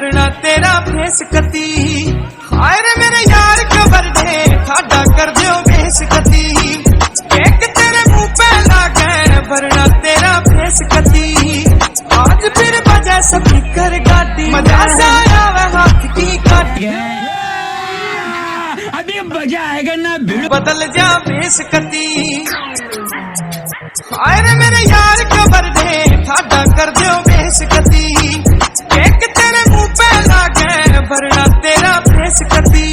भरना तेरा फेस कती। हाय रे मेरे यार का बर्थडे ठाडा कर दियो बेस कती। केक तेरे मुंह पे लागे भरना तेरा फेस कती। आज फिर बजा स्पीकर गाड़ी मजा से आया वह हाथ की काटी। अभी मजा आएगा ना भीड़ बदल जा बेस कती। हाय रे मेरे यार का बर्थडे ठाडा कर दियो बेस कती। केक तेरे मुंह पे लागे भरना तेरा फेस कती।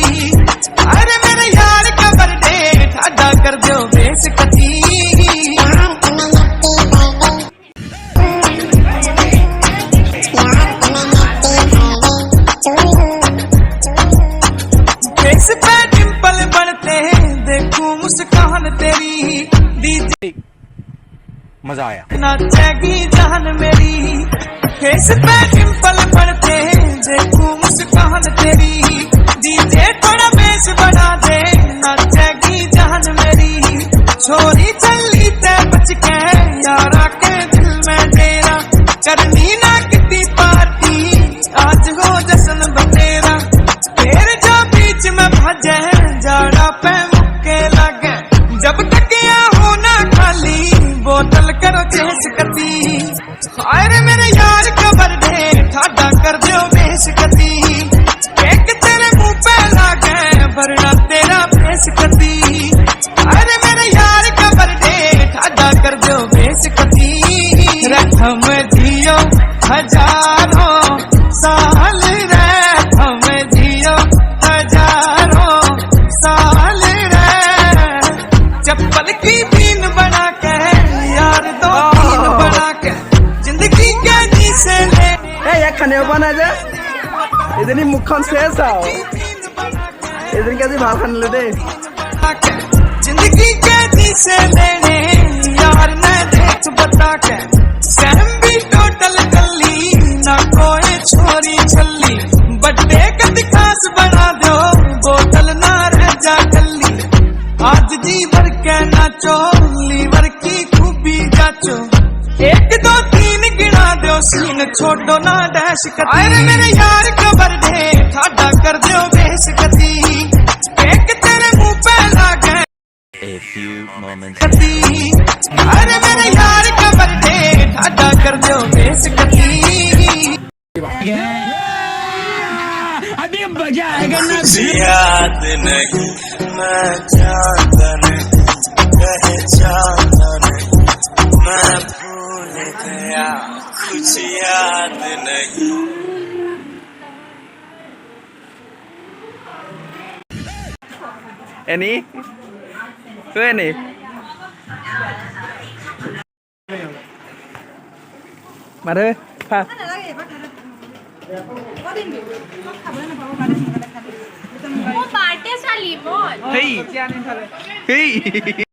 हाय रे मेरे यार का बर्थडे ठाडा कर दियो बेस कती। फेस पे डिंपल बढ़ते देखूं मुस्कान तेरी। डीजे मजा आया नाचेगी जान मेरी। फेस पे डिंपल पड़ते देखूं मुस्कान तेरी। डीजे थोड़ा बेस बढ़ा दे नाचेगी जान मेरी। छोरी चली ते बच के यारा के दिल में डेरा। करनी ना कितनी पार्टी आज हो जश्न बतेरा। फिर जो बीच में भजे जाड़ा पे मुक्के लगे। जब तक या हो ना खाली बोतल करो चेस कती। हाय रे मेरे यार का बर्थडे ठाडा कर दियो बेस कती। केक तेरे मुंह पे लागे भरना तेरा फेस कती। हाय रे मेरे यार का बर्थडे ठाडा कर दियो बेस कती। रखम जियो हजारों साल रे हम जियो हजारों साल रे। चप्पल की बीन बना के यार दो तीन बना के जिंदगी के जी से ले। খানে বনা যে এজনী মুখখন শেষ আৰু এজনীকে আজি ভাল খানিলো দেই। जिंदगी के जी से लेने यार मैं देख बता के। सहम भी टोटल गली ना कोई छोरी छली। बर्थडे का खास बना दो बोतल ना रह जा गली। आज जी भर के नाचो लीवर की खूबी जाचो। एक दो तीन गिना दो सीन छोड़ो ना डैश कती। अरे मेरे यार का बर्थडे ठाडा कर दियो बेस कती। केक तेरे मुंह पे लागे A few moments कती। अरे मेरे यार का बर्थडे ठाडा कर दियो बेस कती। अभी मजा आएगा ना याद नहीं मैं जानता नहीं पहचानता नहीं। मैं भूल गया कुछ याद नहीं। এনি তুই এনি মাৰে ফা বাৰ্থডে চালি বল হেই হেই